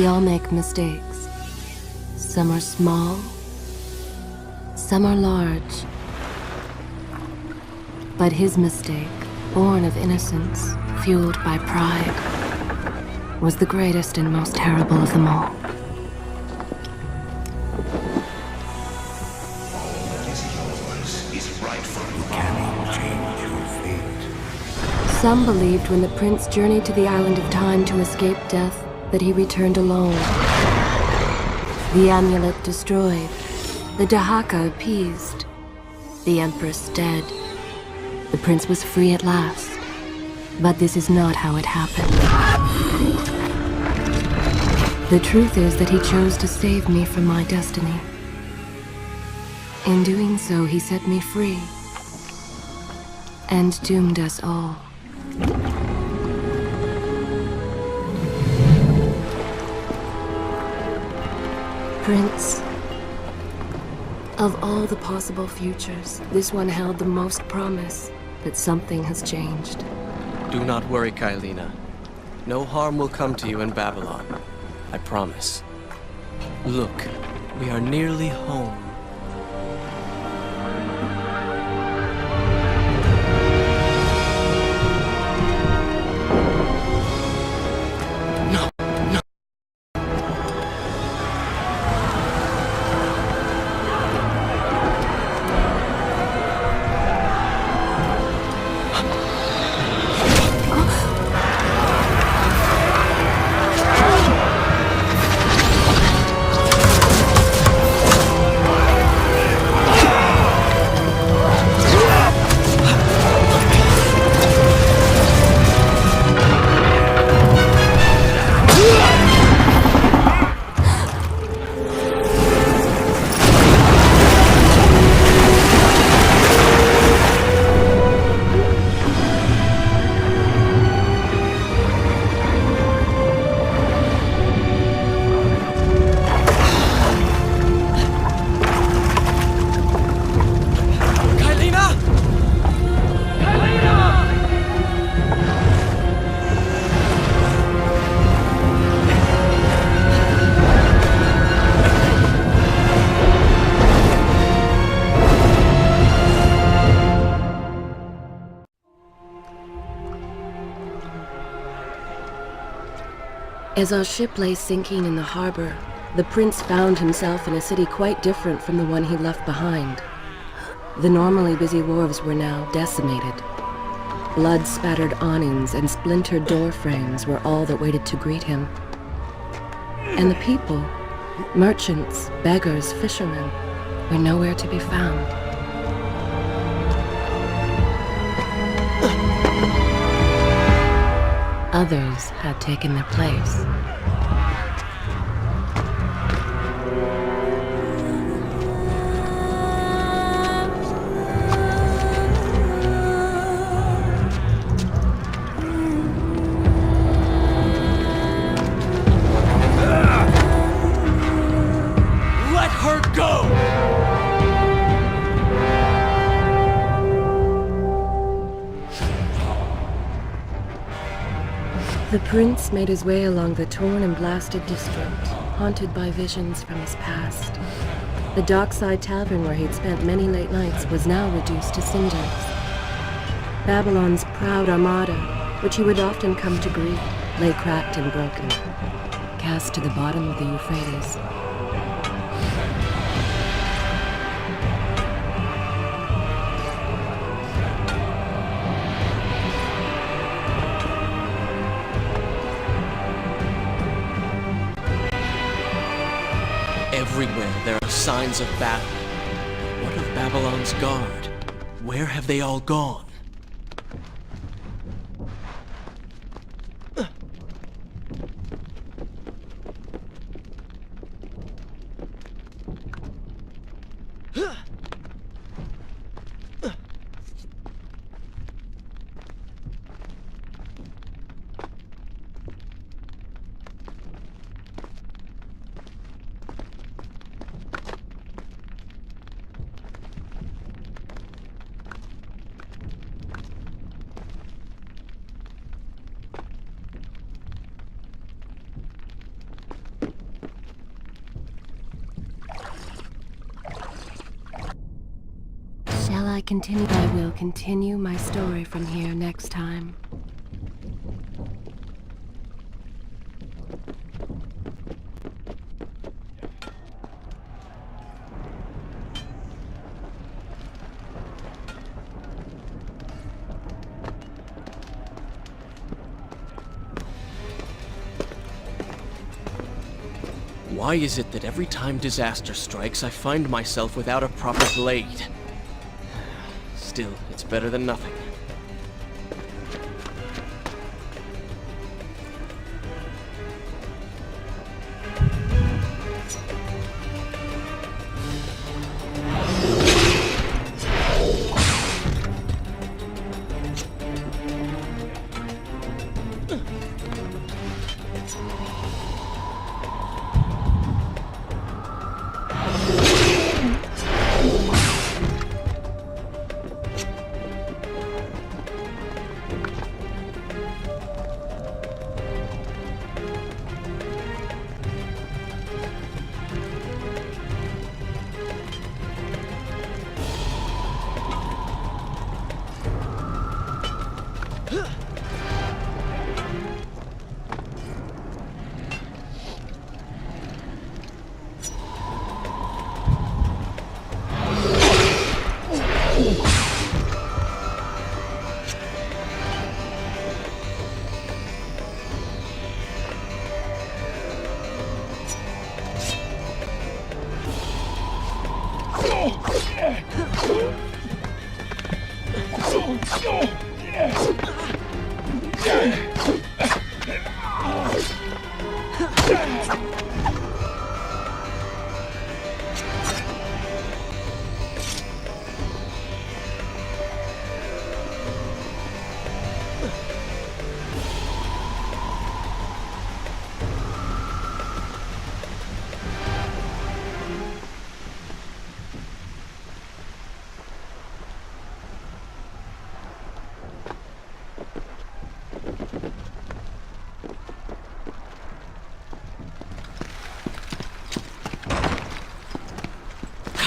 We all make mistakes. Some are small, some are large. But his mistake, born of innocence, fueled by pride, was the greatest and most terrible of them all. Some believed when the prince journeyed to the Island of Time to escape death, that he returned alone. The amulet destroyed, the Dahaka appeased, the Empress dead. The prince was free at last. But this is not how it happened. The truth is that he chose to save me from my destiny. In doing so, he set me free. And doomed us all. Prince, of all the possible futures, this one held the most promise that something has changed. Do not worry, Kailina. No harm will come to you in Babylon. I promise. Look, we are nearly home. As our ship lay sinking in the harbor, the prince found himself in a city quite different from the one he left behind. The normally busy wharves were now decimated. Blood-spattered awnings and splintered door frames were all that waited to greet him. And the people, merchants, beggars, fishermen, were nowhere to be found. Others had taken their place. Let her go! The prince made his way along the torn and blasted district, haunted by visions from his past. The dockside tavern where he'd spent many late nights was now reduced to cinders. Babylon's proud armada, which he would often come to greet, lay cracked and broken, cast to the bottom of the Euphrates. Everywhere there are signs of battle. What of Babylon's guard? Where have they all gone? I will continue my story from here next time. Why is it that every time disaster strikes, I find myself without a proper blade? Still, it's better than nothing.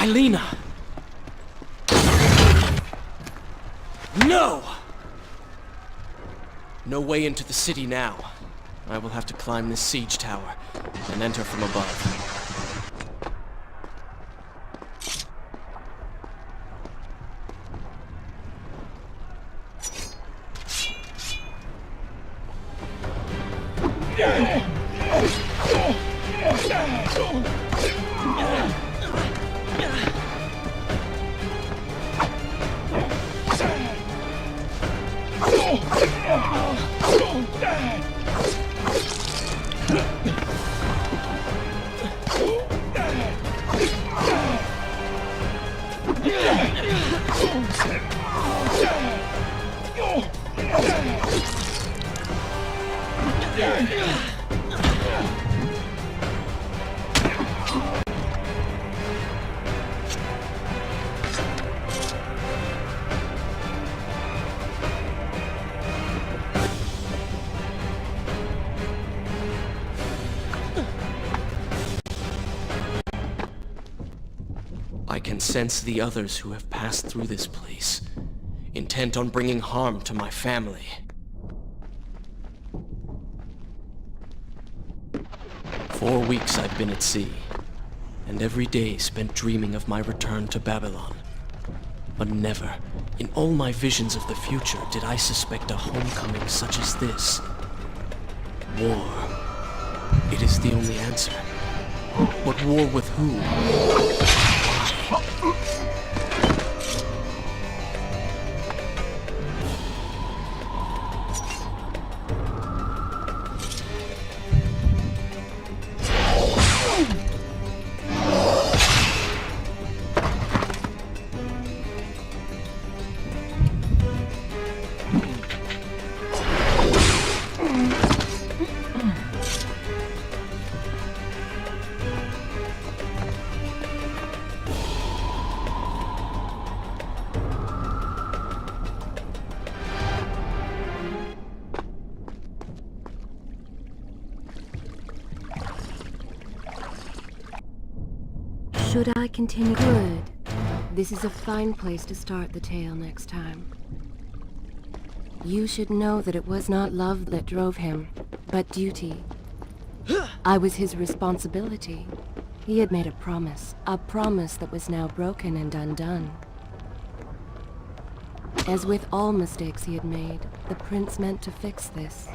Kailina! No! No way into the city now. I will have to climb this siege tower and enter from above. I can sense the others who have passed through this place, intent on bringing harm to my family. For 4 weeks I've been at sea, and every day spent dreaming of my return to Babylon. But never, in all my visions of the future, did I suspect a homecoming such as this. War. It is the only answer. But war with who? Should I continue? Good. This is a fine place to start the tale next time. You should know that it was not love that drove him, but duty. I was his responsibility. He had made a promise that was now broken and undone. As with all mistakes he had made, the prince meant to fix this.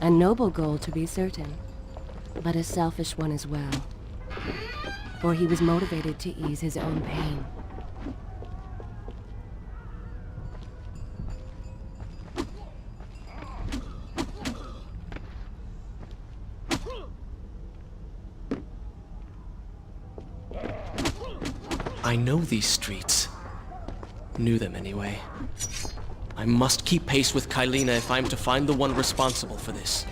A noble goal, to be certain, but a selfish one as well. For he was motivated to ease his own pain. I know these streets. Knew them anyway. I must keep pace with Kylina if I'm to find the one responsible for this.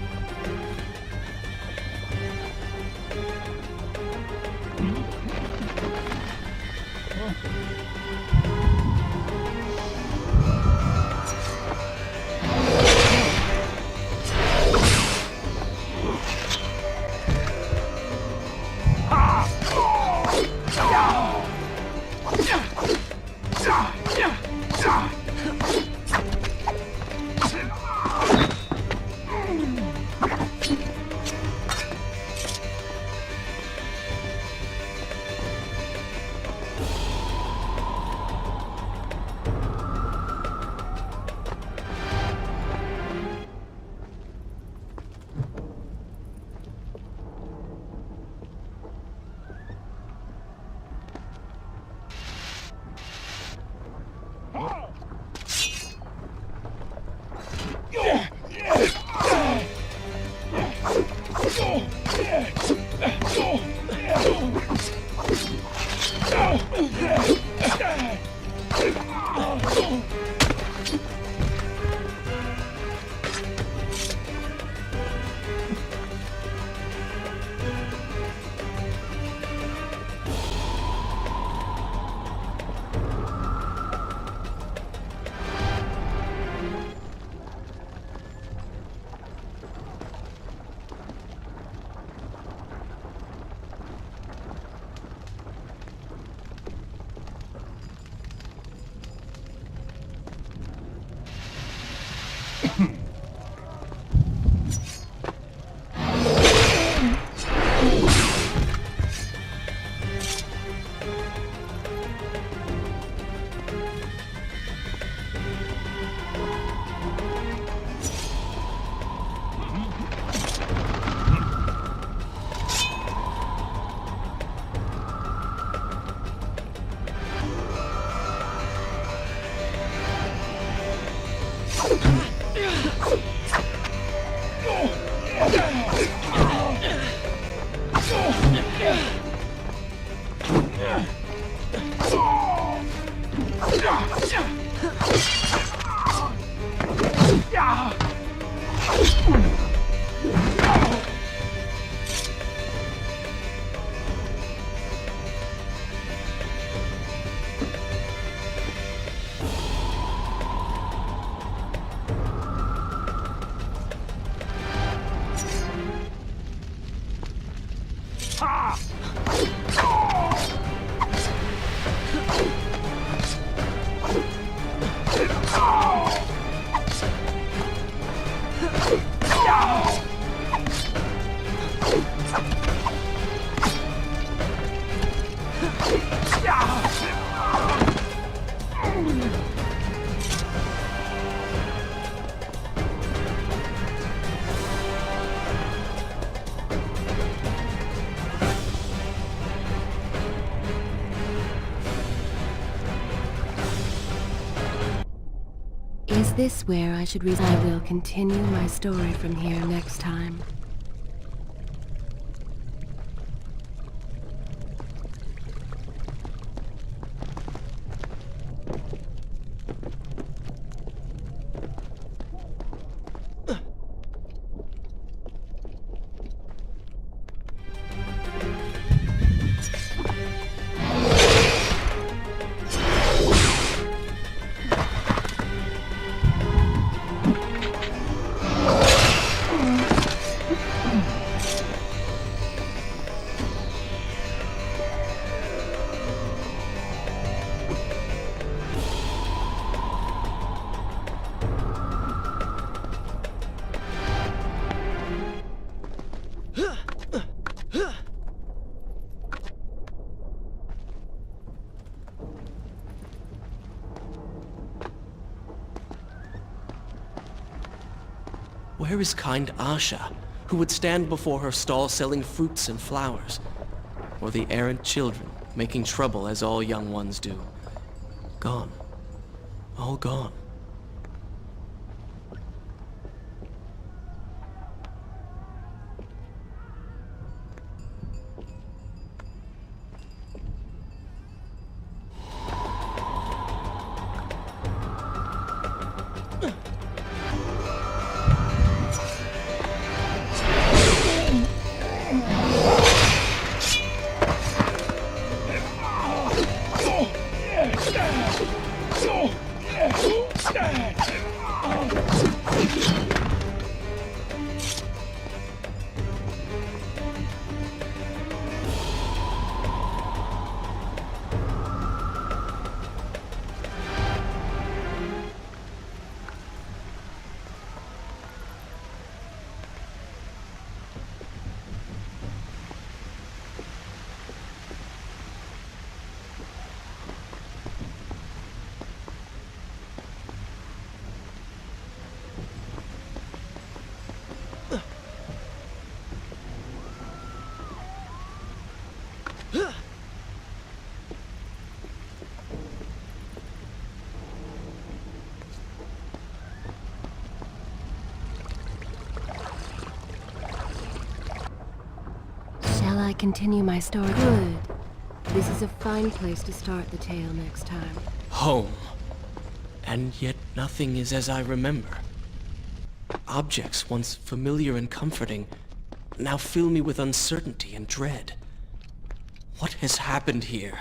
Is this where I should I will continue my story from here next time. Where is kind Asha, who would stand before her stall selling fruits and flowers? Or the errant children, making trouble as all young ones do? Gone. All gone. Shall I continue my story? Good. This is a fine place to start the tale next time. Home. And yet nothing is as I remember. Objects once familiar and comforting now fill me with uncertainty and dread. What has happened here?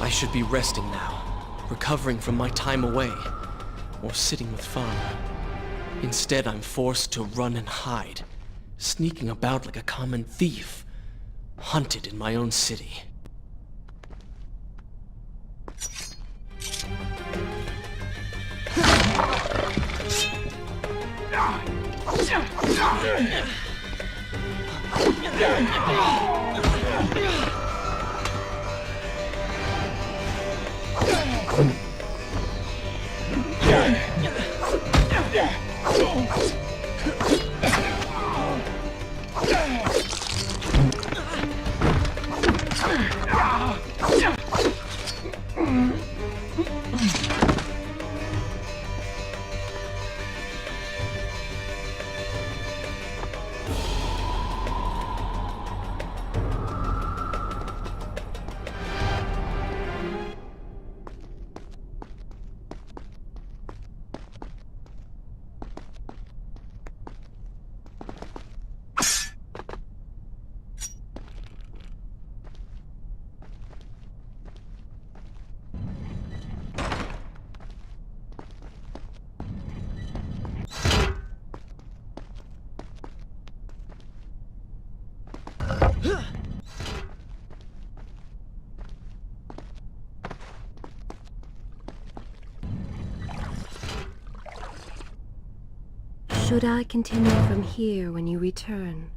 I should be resting now, recovering from my time away, or sitting with fun. Instead, I'm forced to run and hide, sneaking about like a common thief, hunted in my own city. Should I continue from here when you return?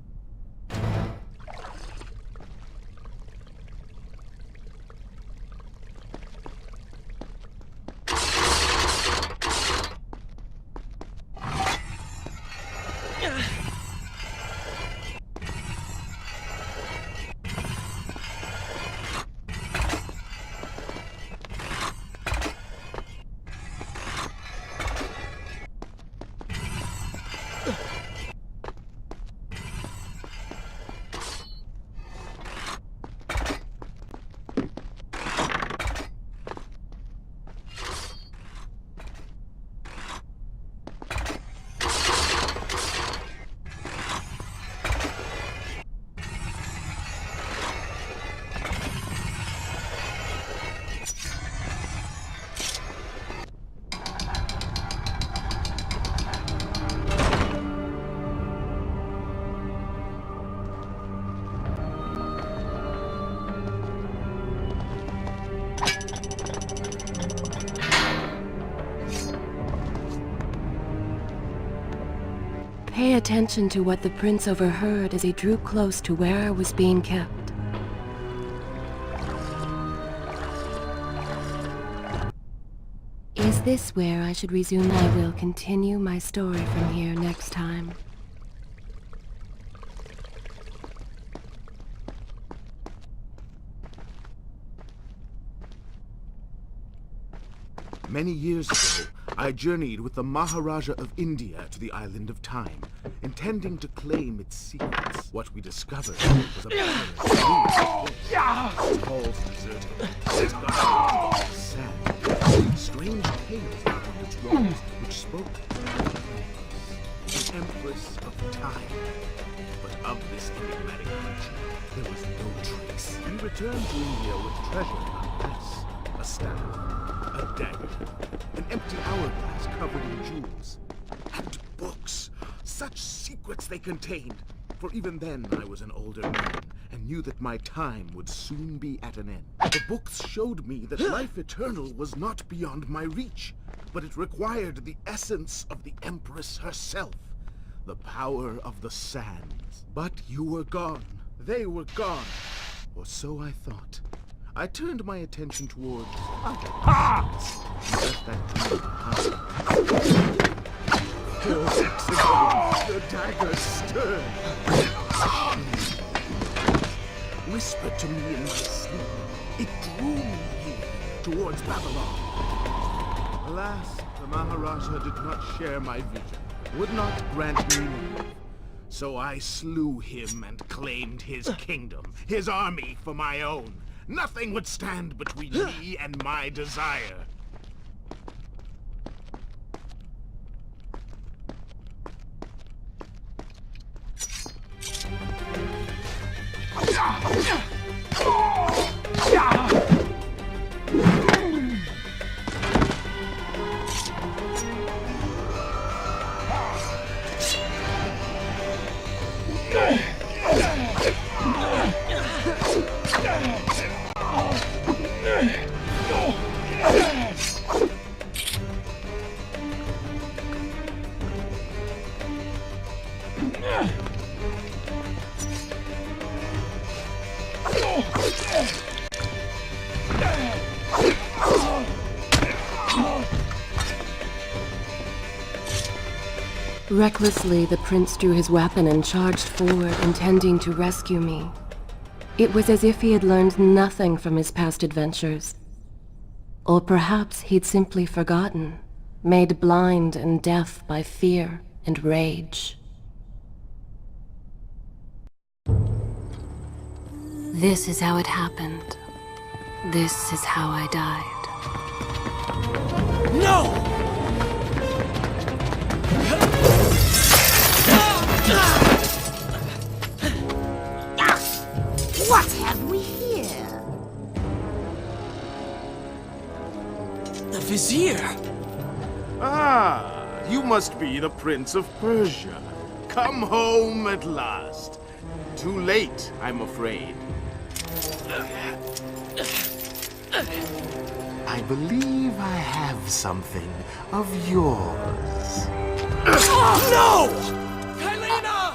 Pay attention to what the prince overheard as he drew close to where I was being kept. Is this where I should resume? I will continue my story from here next time. Many years ago, I journeyed with the Maharaja of India to the island of Time, intending to claim its secrets. What we discovered was a barren, walls deserted, sand, strange tales around its walls which spoke the Empress of Time. But of this enigmatic creature, there was no trace. We returned to India with treasure nonetheless, a staff, a dagger, an empty hourglass covered in jewels, and books. Such secrets they contained. For even then I was an older man and knew that my time would soon be at an end. The books showed me that life eternal was not beyond my reach, but it required the essence of the Empress herself, the power of the sands. But you were gone. They were gone. Or so I thought. I turned my attention towards other paths. Left that dream behind. 4 weeks ago, the dagger stirred. Whispered to me in my sleep. It drew me here, towards Babylon. Alas, the Maharaja did not share my vision, would not grant me leave. So I slew him and claimed his kingdom, his army for my own. Nothing would stand between me and my desire. Recklessly, the prince drew his weapon and charged forward, intending to rescue me. It was as if he had learned nothing from his past adventures. Or perhaps he'd simply forgotten, made blind and deaf by fear and rage. This is how it happened. This is how I died. No! What have we here? The Vizier! Ah, you must be the Prince of Persia. Come home at last. Too late, I'm afraid. I believe I have something of yours. No! Kylena!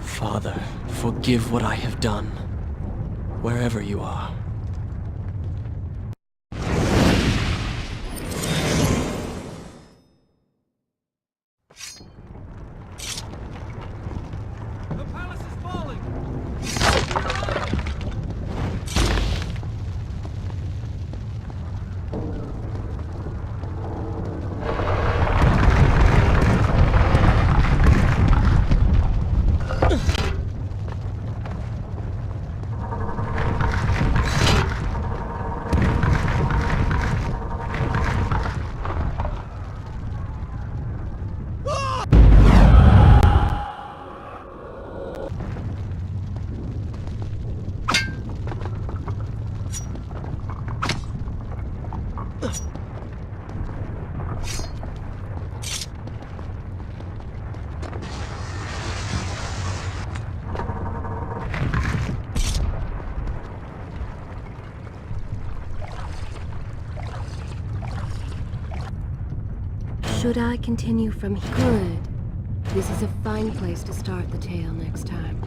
Father, forgive what I have done, wherever you are. The palace is falling! Should I continue from here? Good. This is a fine place to start the tale next time.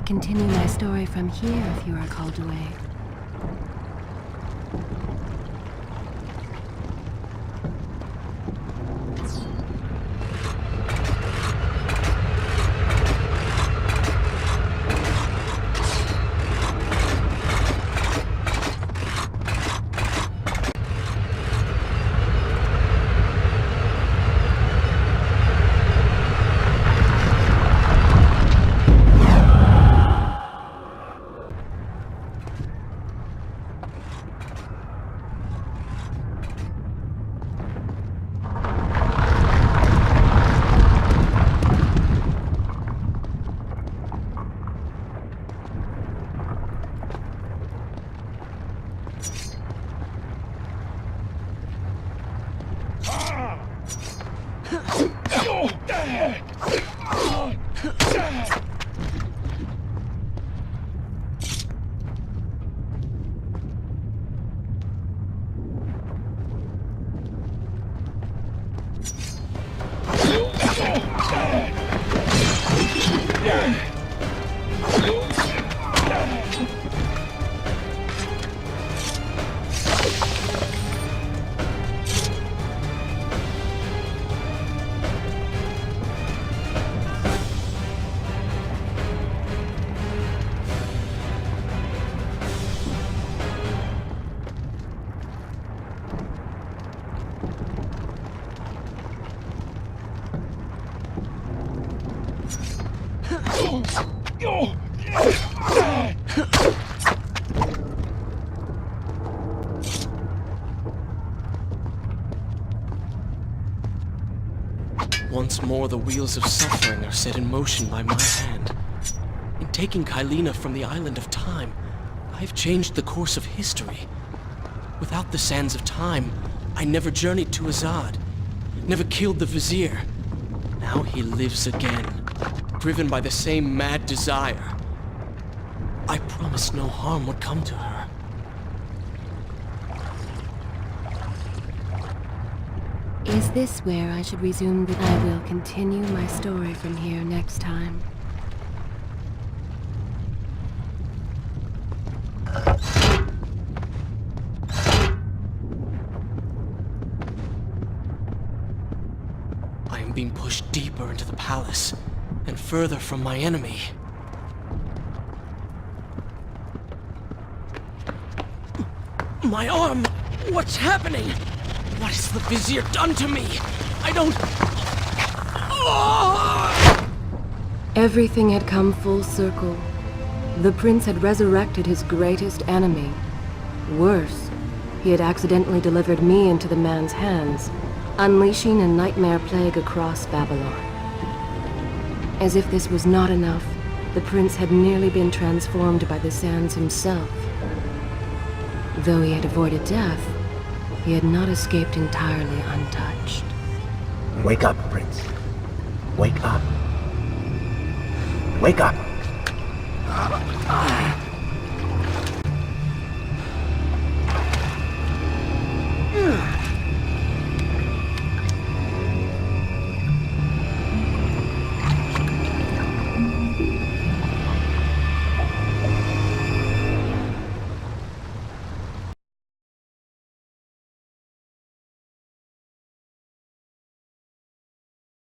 continue my story from here if you are called away. Once more, the wheels of suffering are set in motion by my hand. In taking Kylina from the island of time, I've changed the course of history. Without the sands of time, I never journeyed to Azad, never killed the Vizier. Now he lives again, driven by the same mad desire. I promised no harm would come to her. Is this where I should resume that I will continue my story from here next time? I am being pushed deeper into the palace, and further from my enemy. My arm! What's happening? What has the Vizier done to me? I don't... Oh! Everything had come full circle. The prince had resurrected his greatest enemy. Worse, he had accidentally delivered me into the man's hands, unleashing a nightmare plague across Babylon. As if this was not enough, the prince had nearly been transformed by the sands himself. Though he had avoided death, he had not escaped entirely untouched. Wake up, Prince. Wake up. Wake up.